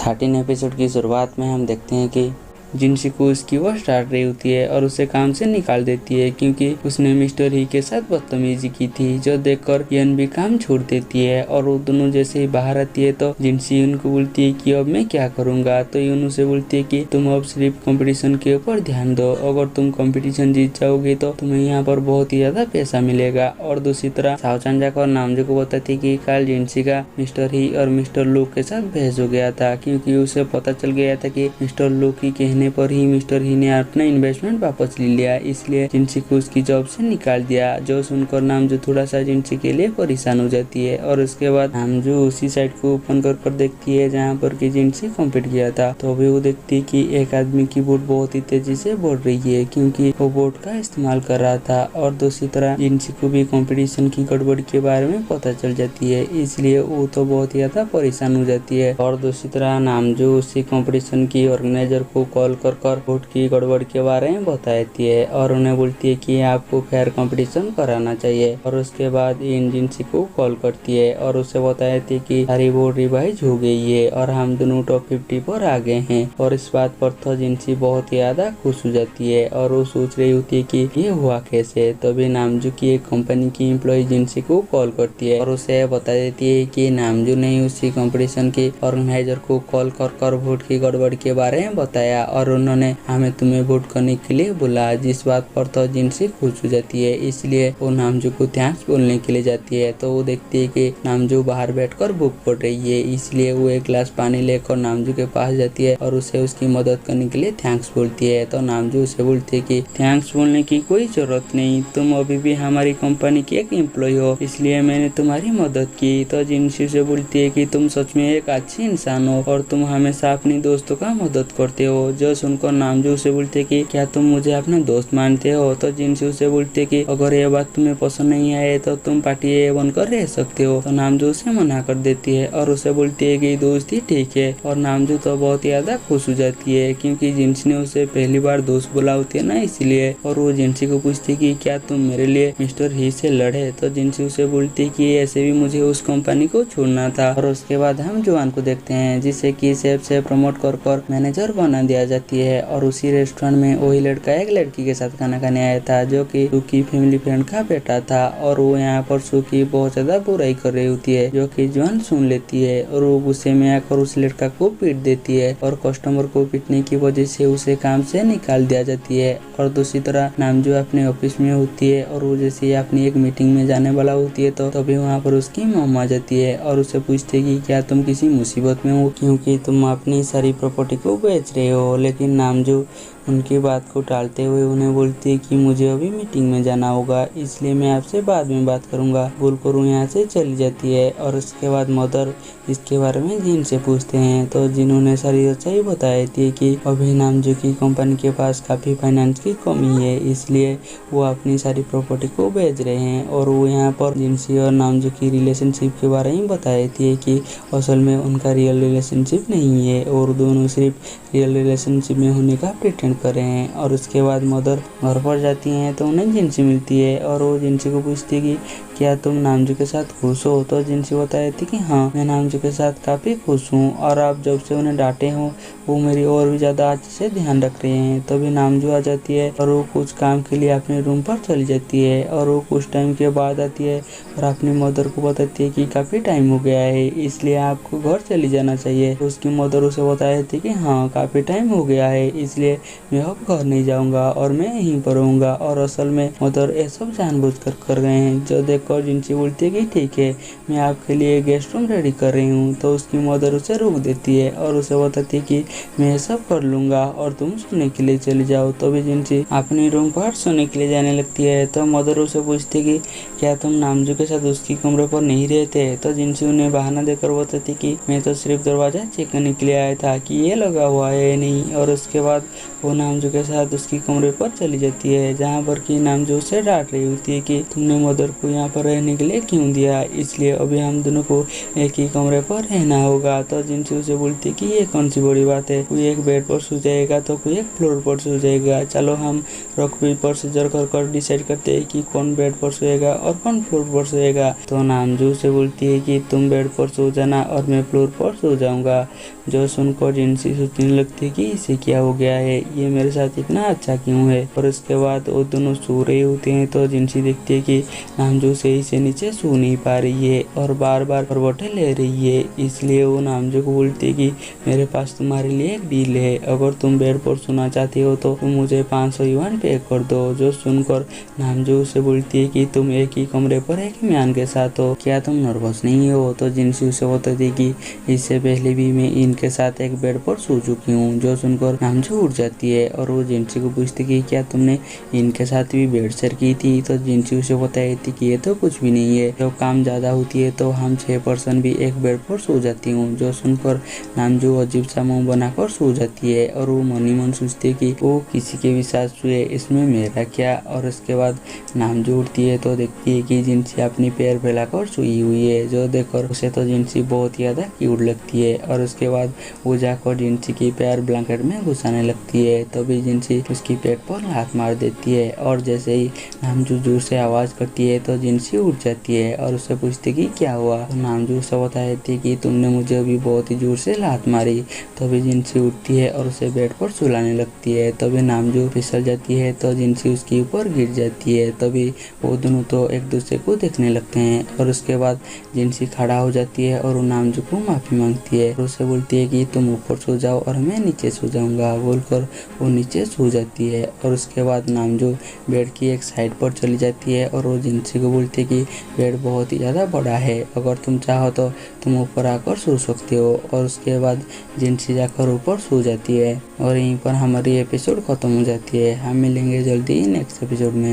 13 episode की शुरुआत में हम देखते हैं कि जिनसी को उसकी वॉच डांट रही होती है और उसे काम से निकाल देती है क्योंकि उसने मिस्टर ही के साथ बदतमीजी की थी, जो देखकर यन भी काम छोड़ देती है। और वो दोनों जैसे ही बाहर आती है तो जिनसी उनको बोलती है कि अब मैं क्या करूंगा। तो यून उसे बोलती है कि तुम अब सिर्फ कंपटीशन के ऊपर ध्यान दो, अगर तुम कंपटीशन जीत जाओगे तो तुम्हें यहाँ पर बहुत ही ज्यादा पैसा मिलेगा। और दूसरी तरफ साओ चांजाक और नामजो को बताती है कि कल जिनसी का मिस्टर ही और मिस्टर लू के साथ बहस हो गया था क्योंकि उसे पता चल गया था कि मिस्टर लू की कहने पर ही मिस्टर ही ने अपना इन्वेस्टमेंट वापस ले लिया, इसलिए जिनसी को उसकी जॉब से निकाल दिया। जो सुनकर नामजो थोड़ा सा जिनसी के लिए परेशान हो जाती है। और उसके बाद नामजो उसी साइड को ओपन कर देखती है जहाँ पर कि जिनसी कॉम्पीट किया था। तो अभी वो देखती है कि एक आदमी की बोट बहुत ही तेजी से बढ़ रही है क्योंकि वो बोट का इस्तेमाल कर रहा था। और दूसरी तरह जिनसी को भी कंपटीशन की गड़बड़ के बारे में पता चल जाती है, इसलिए वो तो बहुत ही ज्यादा परेशान हो जाती है। और दूसरी तरह नामजो उसी कंपटीशन की ऑर्गेनाइजर को कॉल कर बोट की गड़बड़ के बारे में बताती है और उन्हें बोलती है कि आपको फेयर कंपटीशन कराना चाहिए। और उसके बाद इन जिनसी को कॉल करती है और उसे बताती है कि सारी बोर्ड रिवाइज हो गई है और हम दोनों टॉप 50 पर आ गए हैं। और इस बात पर तो जिनसी बहुत ही ज्यादा खुश हो जाती है और वो सोच रही होती है कि ये हुआ कैसे। तभी नामजू की एक कंपनी की एम्प्लॉय जिनसी को कॉल करती है और उसे बता देती है कि नामजू ने उसी कंपटीशन के ऑर्गेनाइजर को कॉल कर वोट की गड़बड़ के बारे में बताया और उन्होंने हमें तुम्हें वोट करने के लिए बुला। जिस बात पर तो जिनसी खुश हो जाती है, इसलिए वो नामजू को थैंक्स बोलने के लिए जाती है। तो वो देखती है कि नामजू बाहर बैठकर बुक पढ़ रही है, इसलिए वो एक गिलास पानी लेकर नामजू के पास जाती है और उसे उसकी मदद करने के लिए थैंक्स बोलती है। तो नामजू उसे बोलती है कि थैंक्स बोलने की कोई जरूरत नहीं, तुम अभी भी हमारी कंपनी की एक एम्प्लॉय हो, इसलिए मैंने तुम्हारी मदद की। तो जिनसी से बोलती है कि तुम सच में एक अच्छी इंसान हो और तुम हमेशा अपनी दोस्तों का मदद करते हो। जो सुनकर नामजू उसे बोलते है कि क्या तुम मुझे अपना दोस्त मानते हो। तो जिनसी उसे बोलते है कि अगर ये बात तुम्हें पसंद नहीं आए तो तुम पार्टी बनकर रह सकते हो। तो नामजू उसे मना कर देती है और उसे बोलती है कि दोस्ती ठीक है। और नामजू तो बहुत ही ज्यादा खुश हो जाती है क्योंकि जिनसी ने उसे पहली बार दोस्त बोला होती है ना, इसलिए। और वो जिनसी को पूछती है कि क्या तुम मेरे लिए मिस्टर ही से लड़े। तो जिनसी उसे बोलती है कि ऐसे भी मुझे उस कंपनी को छोड़ना था। और उसके बाद हम जुआन को देखते हैं जिसे कि शेफ से प्रमोट कर मैनेजर बना दिया जाती है। और उसी रेस्टोरेंट में वही लड़का एक लड़की के साथ खाना खाने आया था जो कि सुकी फैमिली फ्रेंड का बेटा था। और वो यहाँ पर सुकी बहुत ज्यादा बुराई कर रही होती है जो कि जुआन सुन लेती है और वो गुस्से में आकर उस लड़का को पीट देती है और कस्टमर को पीटने की वजह से उसे काम से निकाल दिया जाती है। और दूसरी तरह नामजू अपने ऑफिस में होती है और वो जैसे अपनी एक मीटिंग में जाने वाला होती है तो तभी वहाँ पर उसकी मॉम आ जाती है और उसे पूछती है कि क्या तुम किसी मुसीबत में हो क्योंकि तुम अपनी सारी प्रॉपर्टी को बेच रहे हो। लेकिन नामजू उनकी बात को टालते हुए उन्हें बोलती है कि मुझे अभी मीटिंग में जाना होगा, इसलिए मैं आपसे बाद में बात करूंगा बोलकर वो यहाँ से चली जाती है। और उसके बाद मदर इसके बारे में जिन से पूछते हैं तो जिन्होंने सारी सच्चाई बताई थी कि अभी नामजू की कंपनी के पास काफ़ी फाइनेंस की कमी है, इसलिए वो अपनी सारी प्रॉपर्टी को बेच रहे हैं। और वो यहाँ पर जिनसी और नामजू की रिलेशनशिप के बारे में बताई थी कि असल में उनका रियल रिलेशनशिप नहीं है और दोनों सिर्फ रियल रिलेशनशिप में होने का प्रिटेंड कर रहे हैं। और उसके बाद मदर घर पर जाती हैं तो उन्हें जिनसी मिलती है और वो जिनसी को पूछती है कि क्या तुम नामजू के साथ खुश हो। तो जिनसी बताई थी कि हाँ, मैं नामजू के साथ काफ़ी खुश हूँ और आप जब से उन्हें डांटे हो वो मेरी और भी ज़्यादा अच्छे से ध्यान रख रहे हैं। तभी नामजू आ जाती है और वो कुछ काम के लिए अपने रूम पर चली जाती है और वो कुछ टाइम के बाद आती है और अपनी मदर को बताती है कि काफ़ी टाइम हो गया है, इसलिए आपको घर चली जाना चाहिए। तो उसकी मदर उसे बताई थी कि हाँ, काफ़ी टाइम हो गया है, इसलिए मैं अब घर नहीं जाऊंगा और मैं यहीं पर रहूंगा। और असल में मदर ये सब जानबूझकर कर रहे हैं। जो देखकर जिनसी बोलती है कि ठीक है, मैं आपके लिए गेस्ट रूम रेडी कर रही हूँ। तो उसकी मदर उसे रोक देती है और उसे बताती है कि मैं ये सब कर लूंगा और तुम सोने के लिए चले जाओ। तो भी जिनसी अपने रूम पर सोने के लिए जाने लगती है तो मदर उसे पूछती है कि क्या तुम नामजू के साथ उसकी कमरे पर नहीं रहते। तो जिनसी उन्हें बहाना देकर बताती कि मैं तो सिर्फ दरवाजा चेक करने के लिए आया था कि ये लगा हुआ है या नहीं। और उसके बाद वो नामजू के साथ उसकी कमरे पर चली जाती है जहाँ पर कि नामजू उसे डांट रही होती है कि तुमने मदर को यहाँ पर रहने के लिए क्यों दिया, इसलिए अभी हम दोनों को एक ही कमरे पर रहना होगा। तो जिनसी उसे बोलती है कि ये कौन सी बड़ी बात है, कोई एक बेड पर सो जाएगा तो कोई एक फ्लोर पर सो जाएगा। चलो हम रॉक पेपर सीजर कर डिसाइड करते हैं कि कौन बेड पर सोएगा और कौन फ्लोर पर सोएगा। तो नामजू से बोलती है कि तुम बेड पर सो जाना और मैं फ्लोर पर सो जाऊंगा। जो सुनकर जिनसी सोचने लगती है कि इसे क्या हो गया है, ये मेरे साथ इतना अच्छा क्यों है। और उसके बाद वो दोनों सो रहे होते हैं तो जिनसी देखती है कि नामजू सही से नीचे सो नहीं पा रही है और बार बार करवटें ले रही है। इसलिए वो नामजू को बोलती है कि मेरे पास तुम्हारे लिए एक डील है, अगर तुम बेड पर सोना चाहती हो तो तुम मुझे 500 युआन पे कर दो। जो सुनकर नामजू से बोलती है कि तुम एक ही कमरे पर एक म्यान के साथ हो, क्या तुम नर्वस नहीं हो। तो जिनसी उसे बताती है कि इससे पहले भी मैं इनके साथ एक बेड पर सो चुकी हूँ। जो सुनकर नामजू उठ जाती है और वो जिनसी को पूछती कि क्या तुमने इनके साथ भी बेड शेयर की थी। तो जिनसी उसे बताई थी कि ये तो कुछ भी नहीं है, जब काम ज्यादा होती है तो हम 6 पर्सन भी एक बेड पर सो जाती हूँ। जो सुनकर नामजू अजीब सा मुंह बनाकर सो जाती है और वो मन ही मन सोचती है कि वो किसी के भी साथ सोए, इसमें मेरा क्या। और उसके बाद नामजू उठती है तो देखती है कि जिनसी अपनी पैर फैलाकर सोई हुई है। जो देखकर उसे तो जिनसी बहुत ज्यादा क्यूट लगती है और उसके बाद वो जाकर जिनसी की पैर ब्लैंकेट में घुसाने लगती है। तभी जिनसी उसकी पेट पर हाथ मार देती है और जैसे ही नामजू जोर से आवाज करती है तो जिनसी उठ जाती है और उससे पूछती कि क्या हुआ। तो नामजू से बताती कि तुमने मुझे अभी बहुत ही जोर से लात मारी। तभी जिनसी उठती है और उसे बेड पर सुलाने लगती है। तभी नामजू फिसल जाती है तो जिनसी उसके ऊपर गिर जाती है। तभी वो दोनों तो एक दूसरे को देखने लगते हैं और उसके बाद जिनसी खड़ा हो जाती है और वो नामजू को माफी मांगती है और उसे बोलती है कि तुम ऊपर सो जाओ और मैं नीचे सो जाऊंगा बोलकर वो नीचे सो जाती है। और उसके बाद नामजू बेड की एक साइड पर चली जाती है और वो जिनसी को बोलती है कि बेड बहुत ही ज़्यादा बड़ा है, अगर तुम चाहो तो तुम ऊपर आकर सो सकते हो। और उसके बाद जिनसी जाकर ऊपर सो जाती है और यहीं पर हमारी एपिसोड खत्म हो जाती है। हम मिलेंगे जल्दी नेक्स्ट एपिसोड में।